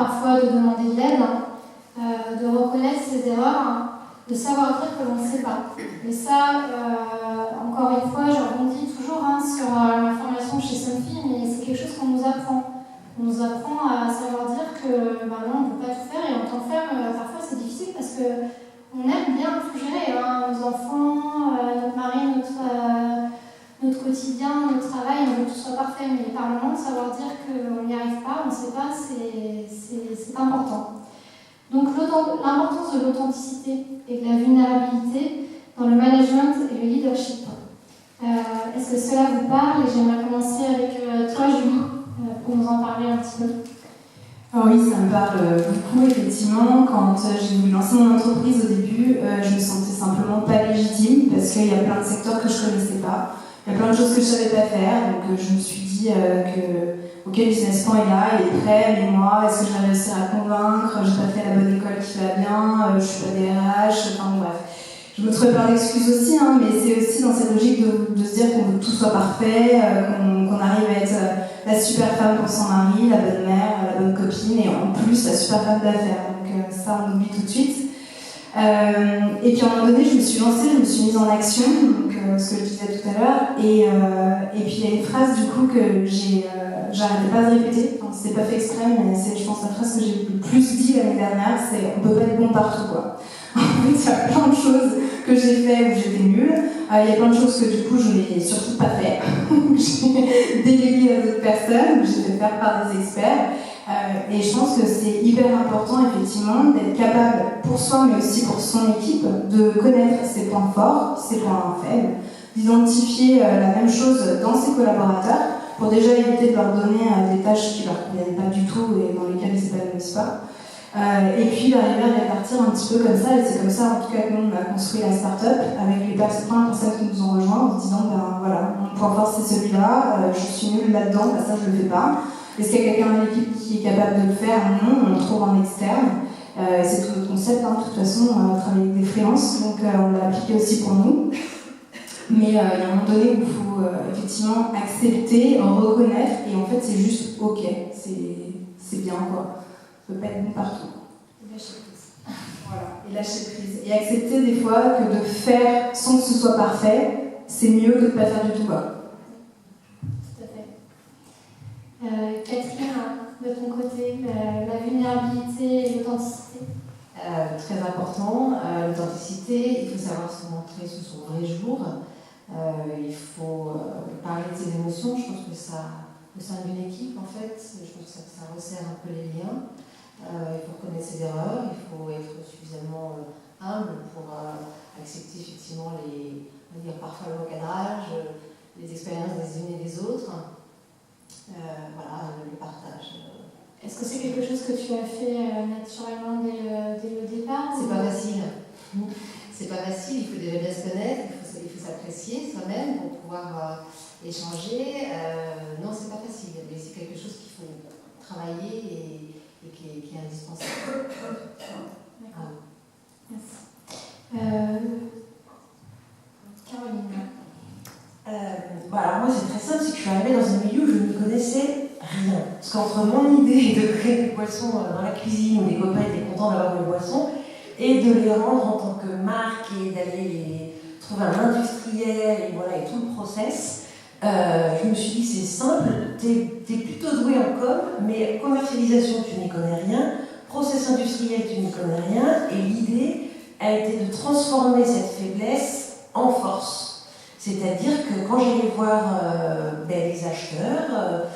parfois de demander de l'aide, de reconnaître ses erreurs, de savoir dire que l'on ne sait pas. Et ça, encore une fois, je rebondis toujours sur la formation chez Somfy, mais c'est quelque chose qu'on nous apprend. On nous apprend à savoir dire que non, on ne peut pas tout faire, et en tant que femme, parfois c'est difficile parce qu'on aime bien tout gérer, nos enfants, notre mari, notre quotidien, notre travail, on veut que tout soit parfait, mais par moment, savoir dire qu'on n'y arrive pas, on ne sait pas, c'est important. Donc l'importance de l'authenticité et de la vulnérabilité dans le management et le leadership. Est-ce que cela vous parle? Et j'aimerais commencer avec toi, Julie, pour nous en parler un petit peu. Alors oui, ça me parle beaucoup, effectivement. Quand j'ai voulu lancer mon entreprise au début, je me sentais simplement pas légitime parce qu'il y a plein de secteurs que je connaissais pas. Il y a plein de choses que je savais pas faire, donc je me suis dit ok, le business plan est là, il est prêt, mais moi, est-ce que je vais réussir à convaincre? J'ai pas fait la bonne école qui va bien, je suis pas DRH, enfin bref. Je me trouvais plein d'excuses aussi, mais c'est aussi dans cette logique de se dire qu'on veut que tout soit parfait, qu'on arrive à être la super femme pour son mari, la bonne mère, la bonne copine, et en plus la super femme d'affaires. Donc ça, on oublie tout de suite. Et puis à un moment donné, je me suis lancée, je me suis mise en action, donc ce que je disais tout à l'heure, et puis il y a une phrase du coup que j'arrêtais pas de répéter, enfin, c'était pas fait exprès, mais c'est, je pense, la phrase que j'ai le plus dit l'année dernière, c'est on peut pas être bon partout, quoi. En fait, il y a plein de choses que j'ai fait où j'étais nulle, il y a plein de choses que du coup je n'ai surtout pas fait, que j'ai délégué à d'autres personnes, que j'ai fait faire par des experts. Et je pense que c'est hyper important effectivement d'être capable pour soi mais aussi pour son équipe de connaître ses points forts, ses points faibles, d'identifier la même chose dans ses collaborateurs pour déjà éviter de leur donner des tâches qui leur conviennent pas du tout et dans lesquelles ils ne s'épanouissent pas. Et puis d'arriver à répartir un petit peu comme ça, et c'est comme ça en tout cas que nous on a construit la start-up avec les plein de personnes qui nous ont rejoints en se disant voilà, mon point fort c'est celui-là, je suis nulle là-dedans, ça je le fais pas. Est-ce qu'il y a quelqu'un dans l'équipe qui est capable de le faire? Non, on le trouve en externe. C'est tout notre concept, de toute façon, on travaille avec des freelances, donc on l'a appliqué aussi pour nous. Mais il y a un moment donné où il faut effectivement accepter, reconnaître, et en fait c'est juste ok, c'est bien quoi. On ne peut pas être bon partout. Et lâcher prise. Voilà, et lâcher prise. Et accepter des fois que de faire sans que ce soit parfait, c'est mieux que de ne pas faire du tout quoi. Catherine, de ton côté, la vulnérabilité et l'authenticité. Très important, l'authenticité, il faut savoir se montrer sous son vrai jour, il faut parler de ses émotions, je pense que ça, au sein d'une équipe en fait, je pense que ça resserre un peu les liens, il faut reconnaître ses erreurs, il faut être suffisamment humble pour accepter effectivement on va dire parfois le recadrage, les expériences des unes et des autres. Voilà, le partage. Est-ce que c'est quelque chose que tu as fait naturellement dès le départ? C'est pas facile. C'est pas facile, il faut déjà bien se connaître, il faut s'apprécier soi-même pour pouvoir échanger. Non, c'est pas facile, mais c'est quelque chose qu'il faut travailler et qui est indispensable. D'accord. Merci. Caroline. Alors moi c'est très simple, c'est que je suis arrivée dans un milieu où je ne connaissais rien. Parce qu'entre mon idée de créer des poissons dans la cuisine où les copains étaient contents d'avoir mes poissons et de les rendre en tant que marque et d'aller les trouver un industriel et voilà et tout le process, je me suis dit c'est simple, t'es plutôt doué en com, mais commercialisation tu n'y connais rien, process industriel tu n'y connais rien, et l'idée a été de transformer cette faiblesse en force. C'est-à-dire que quand j'allais voir les acheteurs,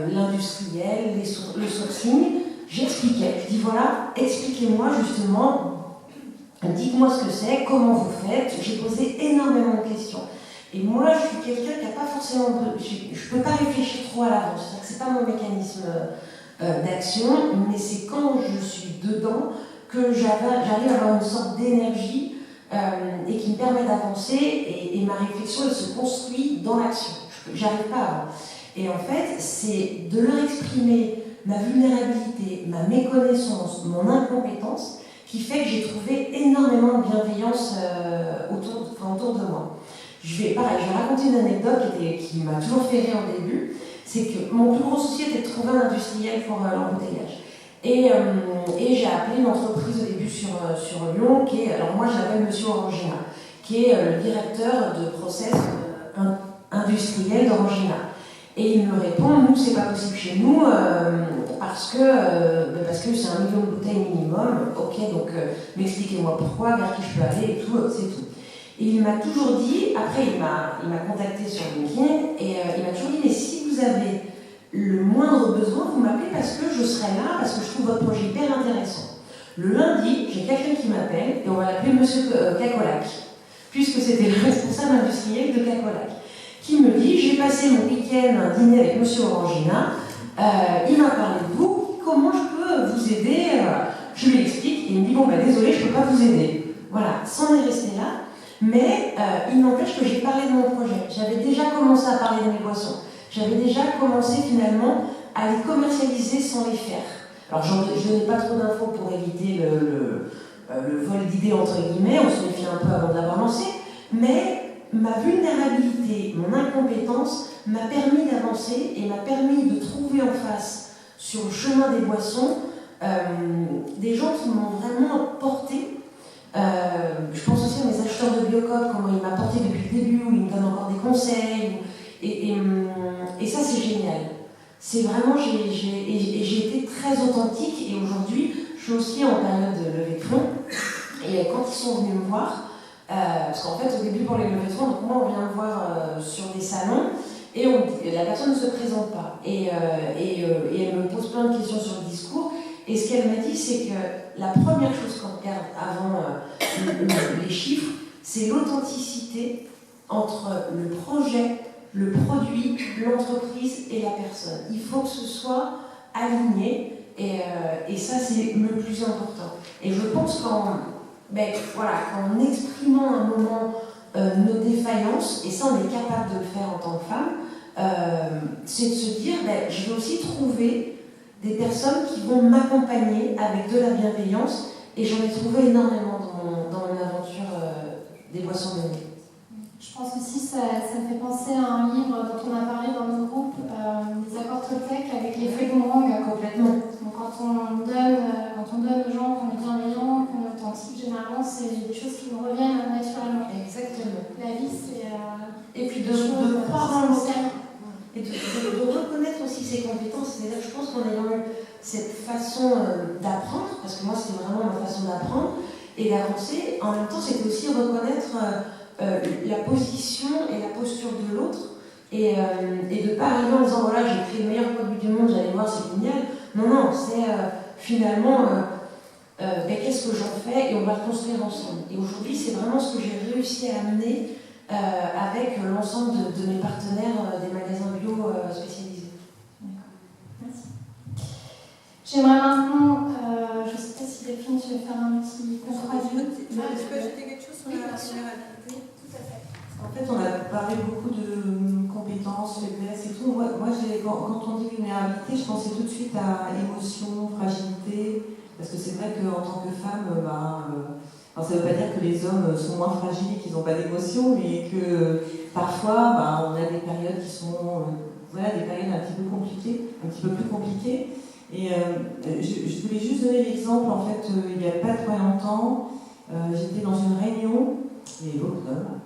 l'industriel, le sourcing, j'expliquais. Je dis voilà, expliquez-moi justement, dites-moi ce que c'est, comment vous faites. J'ai posé énormément de questions. Et moi, je suis quelqu'un qui n'a pas forcément je ne peux pas réfléchir trop à l'avance. C'est-à-dire que ce n'est pas mon mécanisme d'action, mais c'est quand je suis dedans que j'arrive à avoir une sorte d'énergie et qui me permet d'avancer et ma réflexion elle se construit dans l'action. J'arrive pas avant. Et en fait, c'est de leur exprimer ma vulnérabilité, ma méconnaissance, mon incompétence qui fait que j'ai trouvé énormément de bienveillance autour de moi. Je vais raconter une anecdote qui m'a toujours fait rire au début. C'est que mon plus gros souci était de trouver un industriel pour l'embouteillage. Et j'ai appelé une entreprise au début sur Lyon, qui est, alors moi je l'appelle Monsieur Orangina, qui est le directeur de process industriel d'Orangina. Et il me répond, nous c'est pas possible chez nous, parce que c'est 1 million de bouteilles minimum. Ok, donc m'expliquez-moi pourquoi, vers qui je peux aller et tout, c'est tout. Et il m'a toujours dit, après il m'a contacté sur LinkedIn, et il m'a toujours dit, mais si vous avez le moindre besoin, vous m'appelez parce que je serai là, parce que je trouve votre projet hyper intéressant. Le lundi, j'ai quelqu'un qui m'appelle, et on va l'appeler Monsieur Cacolac, puisque c'était le responsable industriel de Cacolac, qui me dit, j'ai passé mon week-end à dîner avec Monsieur Orangina, il m'a parlé de vous, comment je peux vous aider? Je lui explique, et il me dit, bon bah désolé, je ne peux pas vous aider. Voilà, c'en est resté là, mais il n'empêche que j'ai parlé de mon projet. J'avais déjà commencé à parler de mes boissons. J'avais déjà commencé finalement à les commercialiser sans les faire. Alors je n'ai pas trop d'infos pour éviter le vol d'idées entre guillemets, on se méfie un peu avant d'avoir lancé, mais ma vulnérabilité, mon incompétence m'a permis d'avancer et m'a permis de trouver en face, sur le chemin des boissons, des gens qui m'ont vraiment porté. Je pense aussi à mes acheteurs de Biocop, comment ils m'ont porté depuis le début, où ils me donnent encore des conseils. Et ça, c'est génial. C'est vraiment, j'ai été très authentique et aujourd'hui, je suis aussi en période de levée de fonds. Et quand ils sont venus me voir, parce qu'en fait, au début, pour les levées de fonds, donc moi, on vient me voir sur des salons et la personne ne se présente pas. Et elle me pose plein de questions sur le discours. Et ce qu'elle m'a dit, c'est que la première chose qu'on regarde avant les chiffres, c'est l'authenticité entre le projet, le produit, l'entreprise et la personne. Il faut que ce soit aligné et ça c'est le plus important. Et je pense qu'en exprimant un moment nos défaillances, et ça on est capable de le faire en tant que femme, c'est de se dire je vais aussi trouver des personnes qui vont m'accompagner avec de la bienveillance, et j'en ai trouvé énormément dans mon aventure des boissons de nuit. Je pense aussi que ça fait penser à un livre dont on a parlé dans notre groupe, des accords Toltec avec l'effet boomerang. Complètement. Donc quand on donne aux gens qu'on est bienveillant, qu'on est authentique, généralement c'est des choses qui nous reviennent naturellement. Exactement. La vie c'est... et puis de croire en l'autre. Et de reconnaître aussi ses compétences. C'est-à-dire, je pense qu'en ayant eu cette façon d'apprendre, parce que moi c'était vraiment ma façon d'apprendre et d'avancer, en même temps c'était aussi reconnaître la position et la posture de l'autre et de ne pas arriver en disant voilà j'ai créé le meilleur produit du monde, j'allais voir, c'est génial. Non, c'est finalement qu'est-ce que j'en fais et on va le construire ensemble. Et aujourd'hui c'est vraiment ce que j'ai réussi à amener avec l'ensemble de mes partenaires des magasins bio spécialisés. D'accord, merci. J'aimerais maintenant, je ne sais pas si Delphine, tu veux faire un petit compte rendu. Est-ce que ajouter quelque chose sur la vulnérabilité? Tout à fait. En fait, on a parlé beaucoup de compétences, faiblesses et tout. Moi quand on dit vulnérabilité, je pensais tout de suite à émotion, fragilité, parce que c'est vrai qu'en tant que femme, alors ça ne veut pas dire que les hommes sont moins fragiles et qu'ils n'ont pas d'émotion, mais que parfois on a des périodes qui sont des périodes un petit peu compliquées, un petit peu plus compliquées. Et je voulais juste donner l'exemple, en fait, il n'y a pas très longtemps, j'étais dans une réunion, il y avait beaucoup d'hommes,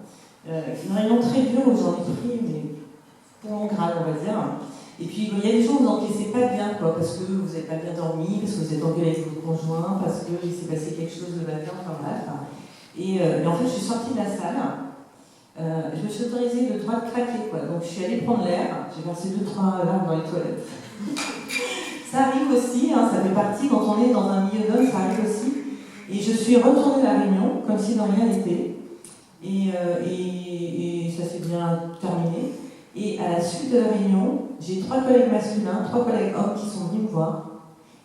une réunion très dure où j'en ai pris, mais pour mon grade, on va dire. Et puis il y a des jours où vous n'encaissez pas bien, parce que vous n'avez pas bien dormi, parce que vous êtes engueulé avec votre conjoint, parce qu'il s'est passé quelque chose le matin, enfin bref. Et en fait, je suis sortie de la salle, je me suis autorisée le droit de craquer, Donc je suis allée prendre l'air, j'ai versé 2-3 larmes dans les toilettes. Ça arrive aussi, ça fait partie, quand on est dans un milieu d'hommes, ça arrive aussi. Et je suis retournée à la réunion, comme si dans rien n'était. Et ça s'est bien terminé. Et à la suite de la réunion, j'ai 3 collègues masculins, 3 collègues hommes qui sont venus me voir.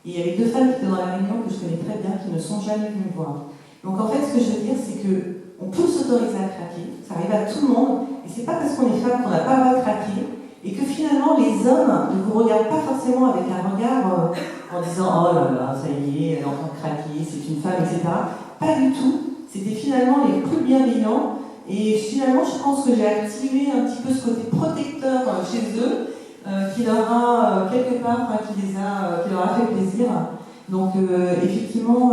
Et il y avait 2 femmes qui étaient dans la réunion que je connais très bien, qui ne sont jamais venues me voir. Donc en fait, ce que je veux dire, c'est qu'on peut s'autoriser à craquer, ça arrive à tout le monde, et c'est pas parce qu'on est femme qu'on n'a pas le droit de craquer, et que finalement les hommes ne vous regardent pas forcément avec un regard en disant « Oh là là, ça y est, elle est en train de craquer, c'est une femme, etc. » Pas du tout, c'était finalement les plus bienveillants. Et finalement, je pense que j'ai activé un petit peu ce côté protecteur chez eux, qui leur a quelque part, qui leur a fait plaisir. Donc effectivement,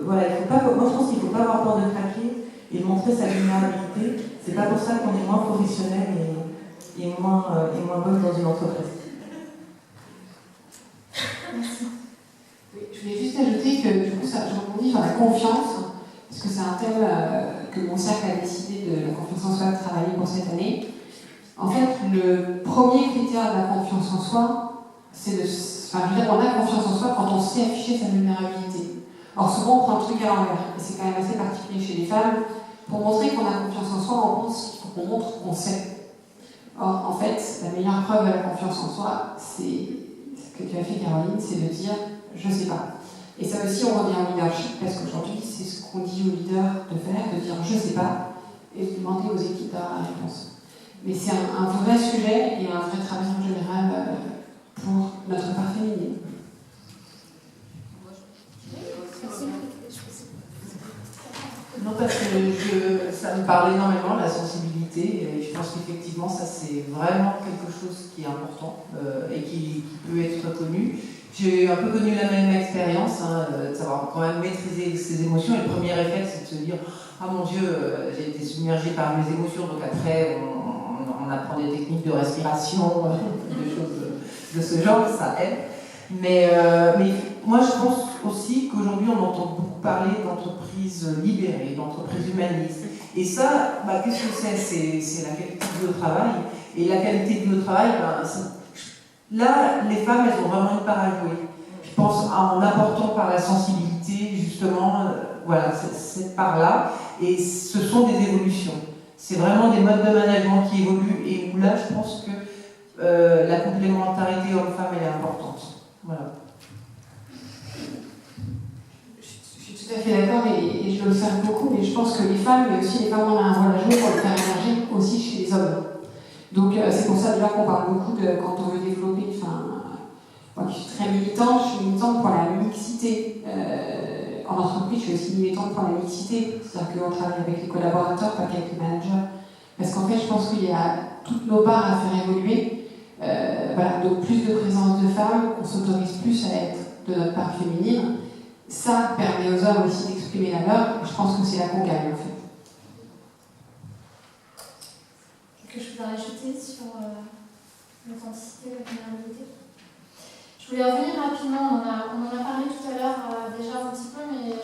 voilà, il faut pas, moi je pense qu'il ne faut pas avoir peur de craquer et de montrer sa vulnérabilité. C'est pas pour ça qu'on est moins professionnel et moins bonne dans une entreprise. Merci. Oui, je voulais juste ajouter que du coup, ça, je rebondis sur la confiance, parce que c'est un thème que mon cercle a décidé de la confiance en soi de travailler pour cette année. En fait, le premier critère de la confiance en soi, c'est de. Enfin, je veux dire, on a confiance en soi quand on sait afficher sa vulnérabilité. Alors souvent, on prend le truc à l'envers, et c'est quand même assez particulier chez les femmes. Pour montrer qu'on a confiance en soi, on pense qu'il faut qu'on montre qu'on sait. Or, en fait, la meilleure preuve de la confiance en soi, c'est ce que tu as fait, Caroline, c'est de dire « je sais pas ». Et ça aussi, on revient au leadership, parce qu'aujourd'hui, c'est ce qu'on dit aux leaders de faire, de dire « je sais pas », et de demander aux équipes d'avoir la réponse. Mais c'est un vrai sujet et un vrai travail en général pour notre part féminine. Non, parce que ça me parle énormément, la sensibilité, et je pense qu'effectivement, ça c'est vraiment quelque chose qui est important et qui peut être connu. J'ai un peu connu la même expérience, de savoir quand même maîtriser ses émotions, et le premier réflexe c'est de se dire « Ah mon Dieu, j'ai été submergée par mes émotions », donc après on apprend des techniques de respiration, des choses de ce genre, ça aide. Mais moi je pense aussi qu'aujourd'hui on entend beaucoup parler d'entreprises libérées, d'entreprises humanistes. Et ça, qu'est-ce que c'est? C'est la qualité de vie au travail. Et la qualité de vie au travail, là, les femmes, elles ont vraiment une part à jouer. Je pense en apportant par la sensibilité, justement, voilà, cette part-là. Et ce sont des évolutions. C'est vraiment des modes de management qui évoluent et où là, je pense que la complémentarité homme-femme, elle est importante. Voilà. Je suis tout à fait d'accord et je l'observe beaucoup, mais je pense que les femmes, mais aussi les femmes, ont un rôle à jouer pour le faire émerger aussi chez les hommes. Donc c'est pour ça déjà qu'on parle beaucoup de quand on veut développer, moi qui suis très militante, je suis militante pour la mixité. En entreprise, je suis aussi militante pour la mixité, c'est-à-dire qu'on travaille avec les collaborateurs, pas qu'avec les managers. Parce qu'en fait, je pense qu'il y a toutes nos parts à faire évoluer. Voilà, donc plus de présence de femmes, on s'autorise plus à être de notre part féminine. Ça permet aux hommes aussi d'exprimer la leur, et je pense que c'est là qu'on gagne en fait. Quelque chose à rajouter sur l'authenticité, la vulnérabilité? Je voulais revenir rapidement, on en a parlé tout à l'heure déjà un petit peu, mais